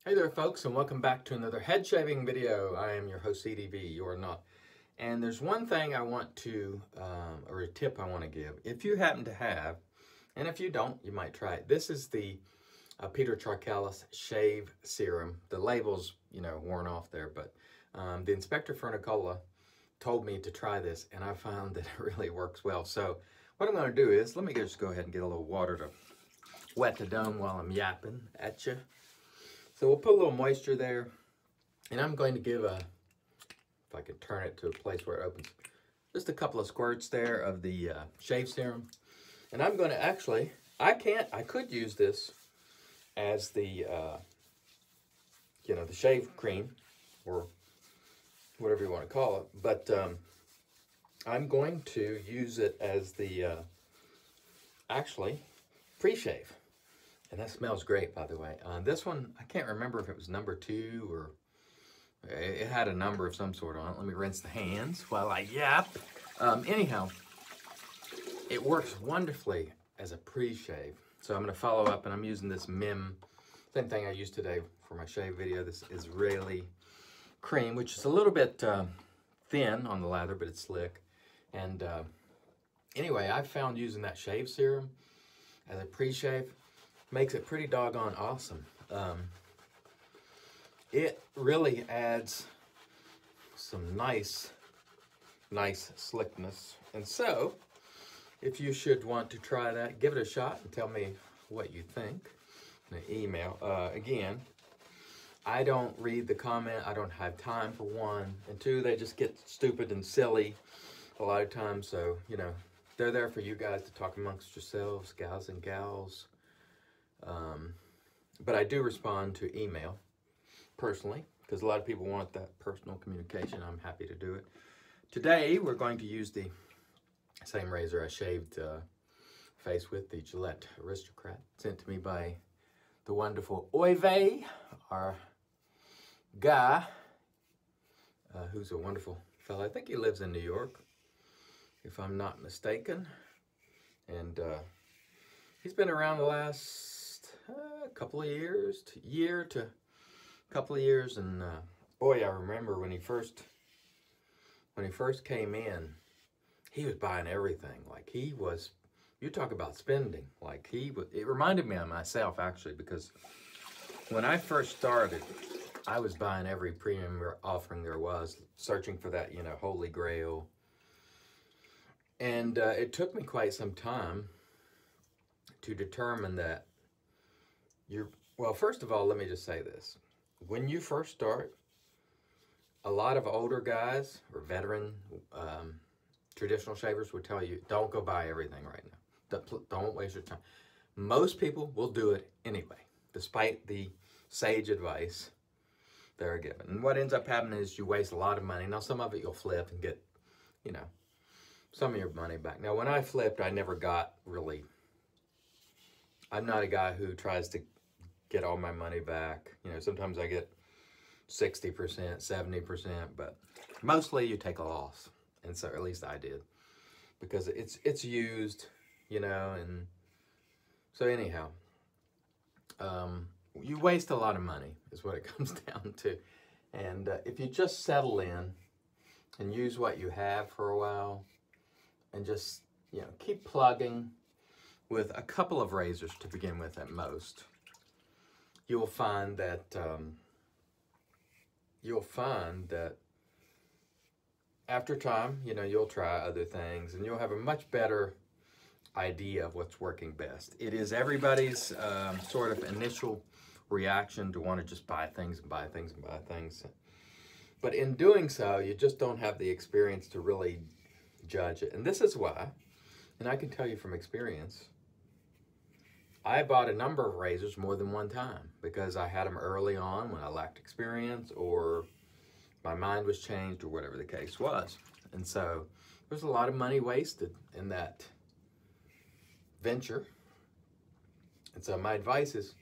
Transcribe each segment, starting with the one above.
Hey there folks, and welcome back to another head shaving video. I am your host CDV, you are not. And there's one thing I want to, or a tip I want to give. If you happen to have, and if you don't, you might try it. This is the Peter Charcalis Shave Serum. The label's, worn off there, but the Inspector Furnicola told me to try this, and I found that it really works well. So what I'm going to do is, let me just go ahead and get a little water to wet the dome while I'm yapping at you. So we'll put a little moisture there, and I'm going to give if I can turn it to a place where it opens, just a couple of squirts there of the shave serum. And I'm going to actually, I could use this as the, the shave cream, or whatever you want to call it, but I'm going to use it as the, actually, pre-shave. And that smells great, by the way. This one, I can't remember if it was number 2 or it had a number of some sort on it. Let me rinse the hands while I yap. Anyhow, it works wonderfully as a pre-shave. So I'm going to follow up, and I'm using this MIM, same thing I used today for my shave video. This Israeli cream, which is a little bit thin on the lather, but it's slick. And anyway, I found using that shave serum as a pre-shave makes it pretty doggone awesome. It really adds some nice slickness. And so, if you should want to try that, give it a shot and tell me what you think in an email. Again, I don't read the comment. I don't have time for one. And two, they just get stupid and silly a lot of times. So, they're there for you guys to talk amongst yourselves, gals and gals. But I do respond to email personally, because a lot of people want that personal communication. I'm happy to do it. Today, we're going to use the same razor I shaved face with, the Gillette Aristocrat, sent to me by the wonderful Oive, our guy, who's a wonderful fellow. I think he lives in New York, if I'm not mistaken. And he's been around the last couple of years, year to couple of years, and boy, I remember when he first came in, he was buying everything. Like, he was, you talk about spending, like he was. It reminded me of myself, actually, because when I first started, I was buying every premium offering there was, searching for that, holy grail. And it took me quite some time to determine that well, first of all, let me just say this. When you first start, a lot of older guys or veteran traditional shavers would tell you, don't go buy everything right now. Don't waste your time. Most people will do it anyway, despite the sage advice they're given. And what ends up happening is you waste a lot of money. Now, some of it you'll flip and get, some of your money back. Now, when I flipped, I never got really, I'm not a guy who tries to get all my money back. Sometimes I get 60%, 70%, but mostly you take a loss. And so, at least I did, because it's used, and so anyhow, you waste a lot of money is what it comes down to. And if you just settle in and use what you have for a while and just, keep plugging with a couple of razors to begin with at most, you'll find that after time, you'll try other things, and you'll have a much better idea of what's working best. It is everybody's sort of initial reaction to want to just buy things and buy things and buy things. But in doing so, you just don't have the experience to really judge it. And this is why, and I can tell you from experience, I bought a number of razors more than one time because I had them early on when I lacked experience, or my mind was changed, or whatever the case was. And so there's a lot of money wasted in that venture. And so my advice is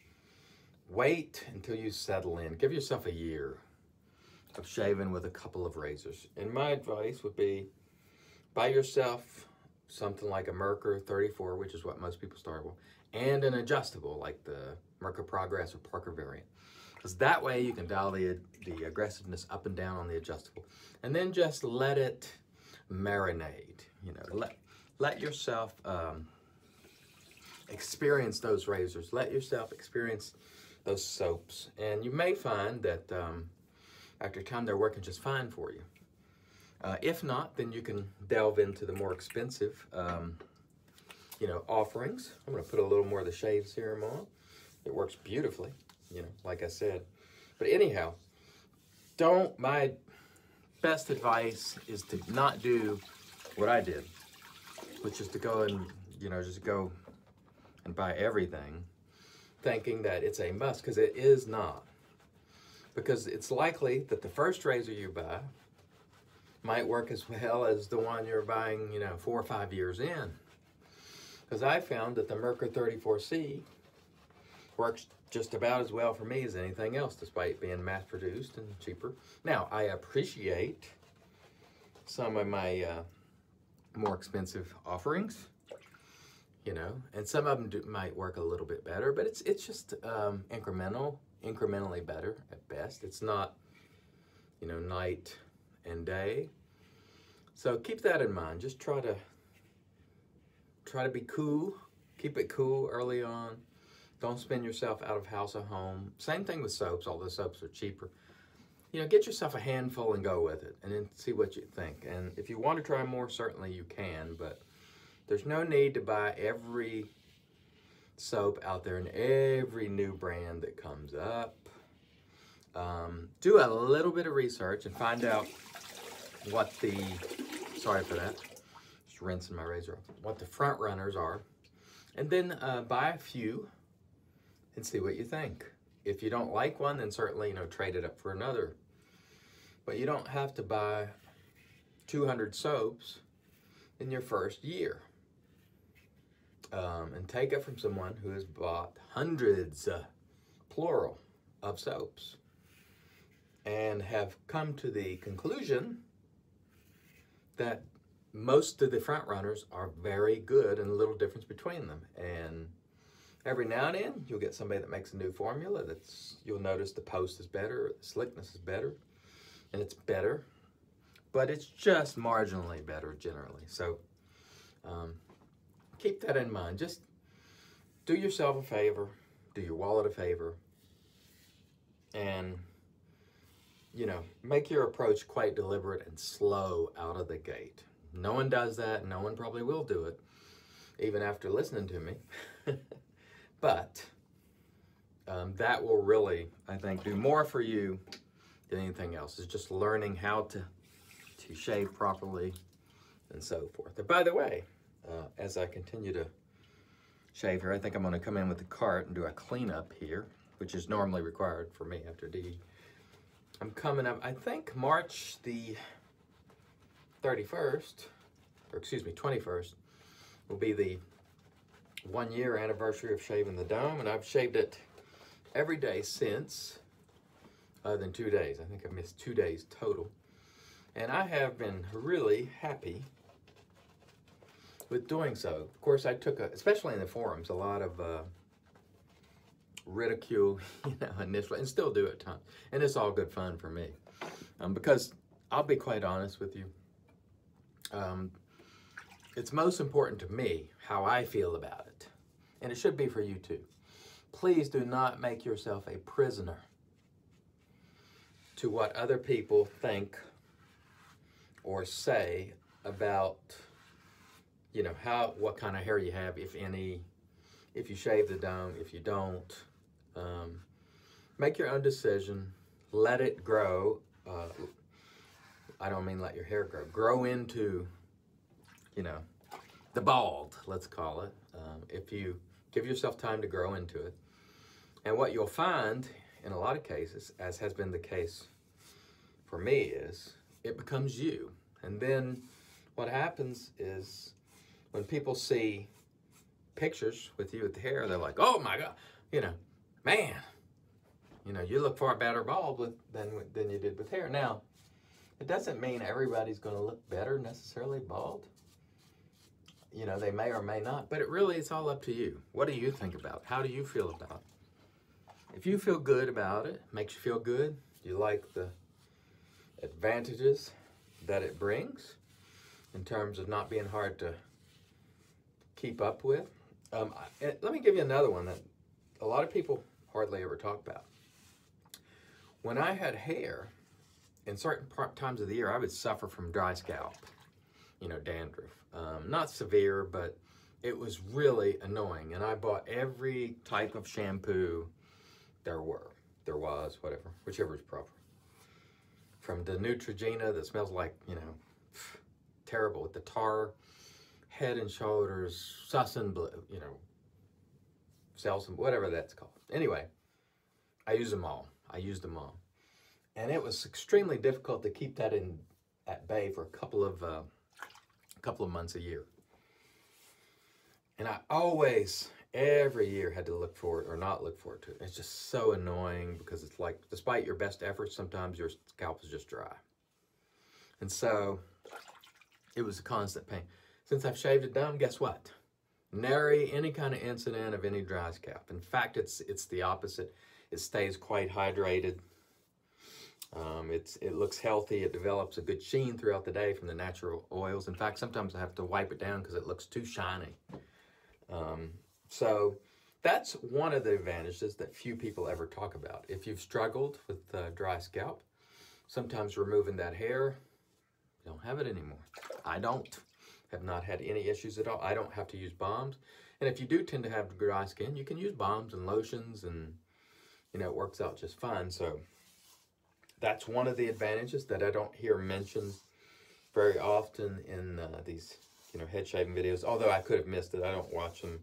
wait until you settle in. Give yourself a year of shaving with a couple of razors. And my advice would be buy yourself something like a Merkur 34, which is what most people start with, and an adjustable like the Merkur Progress or Parker variant. Because that way you can dial the aggressiveness up and down on the adjustable. And then just let it marinate. You know, let yourself experience those razors. Let yourself experience those soaps. And you may find that after time they're working just fine for you. If not, then you can delve into the more expensive, you know, offerings. I'm going to put a little more of the shave serum on. It works beautifully, you know, like I said. But anyhow, my best advice is to not do what I did, which is to go and, you know, just go and buy everything thinking that it's a must, because it is not. Because it's likely that the first razor you buy might work as well as the one you're buying, you know, 4 or 5 years in. Because I found that the Merkur 34C works just about as well for me as anything else, despite being mass-produced and cheaper. Now, I appreciate some of my more expensive offerings, you know, and some of them might work a little bit better, but it's just incrementally better at best. It's not, you know, night and day. So keep that in mind. Just try to be cool. Keep it cool early on. Don't spend yourself out of house or home. Same thing with soaps, although soaps are cheaper. You know, get yourself a handful and go with it, and then see what you think. And if you want to try more, certainly you can, but there's no need to buy every soap out there and every new brand that comes up. Do a little bit of research and find out what the, sorry for that, just rinsing my razor off, what the front runners are, and then buy a few and see what you think. If you don't like one, then certainly, you know, trade it up for another. But you don't have to buy 200 soaps in your first year. And take it from someone who has bought hundreds, plural, of soaps and have come to the conclusion that most of the front runners are very good and a little difference between them. And every now and then you'll get somebody that makes a new formula you'll notice the post is better, the slickness is better, and it's better, but it's just marginally better generally. So keep that in mind. Just do yourself a favor, do your wallet a favor, and, you know, make your approach quite deliberate and slow out of the gate. No one does that. No one probably will do it, even after listening to me. But that will really, I think, do more for you than anything else. Is just learning how to shave properly and so forth. And by the way, as I continue to shave here, I think I'm going to come in with the cart and do a cleanup here, which is normally required for me after DD. I'm coming up, I think March the 31st, or excuse me, 21st, will be the 1 year anniversary of shaving the dome, and I've shaved it every day since, other than 2 days. I think I missed 2 days total. And I have been really happy with doing so. Of course, I took, especially in the forums, a lot of ridicule, you know, initially, and still do at times. And it's all good fun for me. Because I'll be quite honest with you, it's most important to me how I feel about it. And it should be for you too. Please do not make yourself a prisoner to what other people think or say about, you know, what kind of hair you have, if any, if you shave the dome, if you don't. Make your own decision. Let it grow. I don't mean let your hair grow. Grow into, you know, the bald, let's call it, if you give yourself time to grow into it. And what you'll find in a lot of cases, as has been the case for me, is it becomes you. And then what happens is when people see pictures with you with the hair, they're like, oh my God, you know, man, you know, you look far better bald than you did with hair. Now, it doesn't mean everybody's going to look better necessarily bald. You know, they may or may not, but it really is all up to you. What do you think about it? How do you feel about it? If you feel good about it, makes you feel good, you like the advantages that it brings in terms of not being hard to keep up with. Let me give you another one that a lot of people hardly ever talk about. When I had hair, in certain times of the year, I would suffer from dry scalp, you know, dandruff. Not severe, but it was really annoying. And I bought every type of shampoo there was, whatever, whichever is proper. From the Neutrogena that smells like, you know, terrible, with the tar, Head and Shoulders, Sussin Blue, you know, Selsun, whatever that's called. Anyway, I used them all. And it was extremely difficult to keep that at bay for a couple of months a year. And I always, every year, had to look for it or not look for it. It's just so annoying because it's like, despite your best efforts, sometimes your scalp is just dry. And so it was a constant pain. Since I've shaved it down, guess what? Nary any kind of incident of any dry scalp. In fact, it's the opposite. It stays quite hydrated. It looks healthy. It develops a good sheen throughout the day from the natural oils. In fact, sometimes I have to wipe it down because it looks too shiny. So that's one of the advantages that few people ever talk about. If you've struggled with dry scalp, sometimes removing that hair, you don't have it anymore. I have not had any issues at all. I don't have to use balms. And if you do tend to have dry skin, you can use balms and lotions, and you know, it works out just fine. So that's one of the advantages that I don't hear mentioned very often in these, you know, head shaving videos. Although I could have missed it. I don't watch them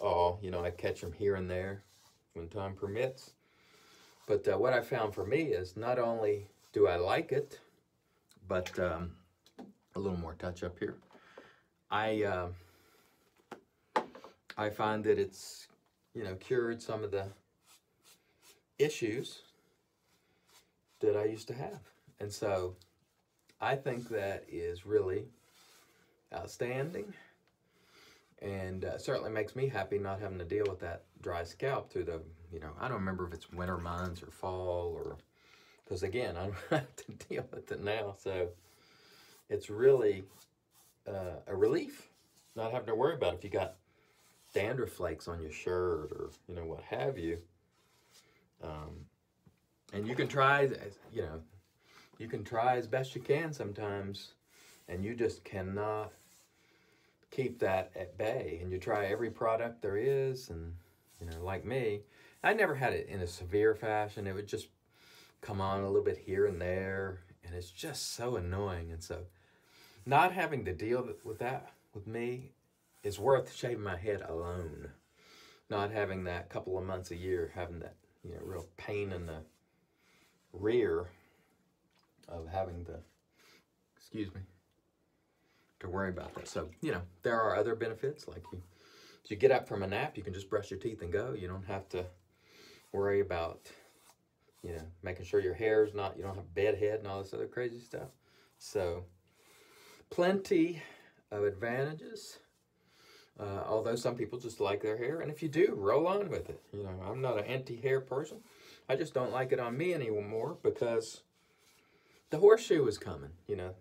all. You know, I catch them here and there when time permits. But what I found for me is not only do I like it, but a little more touch up here. I find that it's, you know, cured some of the issues that I used to have. And so I think that is really outstanding, and certainly makes me happy not having to deal with that dry scalp through the, you know, I don't remember if it's winter months or fall, or, because again, I don't have to deal with it now. So it's really a relief not having to worry about if you got dandruff flakes on your shirt or, you know, what have you. And you can try, you know, you can try as best you can sometimes, and you just cannot keep that at bay. And you try every product there is, and, you know, like me, I never had it in a severe fashion. It would just come on a little bit here and there, and it's just so annoying. And so not having to deal with that with me is worth shaving my head alone. Not having that couple of months a year, having that, you know, real pain in the rear of having to, excuse me, to worry about that. So, you know, there are other benefits, like if you get up from a nap, you can just brush your teeth and go. You don't have to worry about, you know, making sure your hair is not, you don't have bed head and all this other crazy stuff. So plenty of advantages, although some people just like their hair. And if you do, roll on with it. You know, I'm not an anti-hair person. I just don't like it on me anymore because the horseshoe is coming, you know.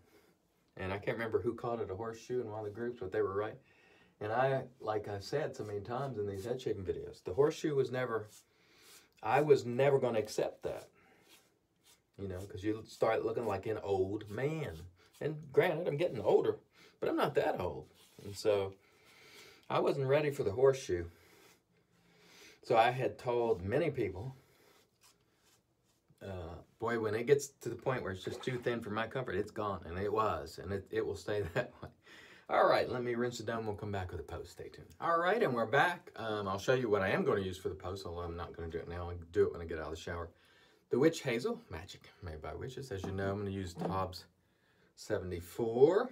And I can't remember who called it a horseshoe in one of the groups, but they were right. And I, like I've said so many times in these head shaving videos, the horseshoe was never, I was never going to accept that. You know, because you start looking like an old man. And granted, I'm getting older, but I'm not that old. And so I wasn't ready for the horseshoe. So I had told many people, boy, when it gets to the point where it's just too thin for my comfort, it's gone. And it was. And it will stay that way. All right, let me rinse it down. We'll come back with a post. Stay tuned. All right, and we're back. I'll show you what I am going to use for the post, although I'm not going to do it now. I'll do it when I get out of the shower. The Witch Hazel, magic made by witches. As you know, I'm going to use TOBS 74.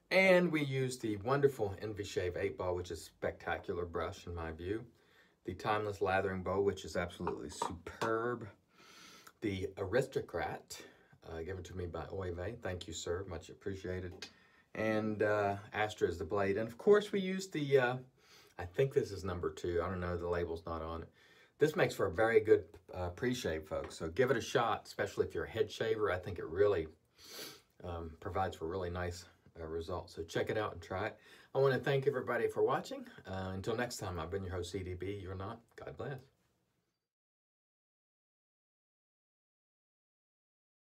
And we use the wonderful Envy Shave 8-Ball, which is a spectacular brush in my view. The Timeless Lathering Bowl, which is absolutely superb. The Aristocrat, given to me by Oive. Thank you, sir. Much appreciated. and Astra is the blade. And of course we use the, I think this is number 2. I don't know, the label's not on it. This makes for a very good pre-shave, folks. So give it a shot, especially if you're a head shaver. I think it really provides for really nice results. So check it out and try it. I want to thank everybody for watching. Until next time, I've been your host, CDB. You're not. God bless.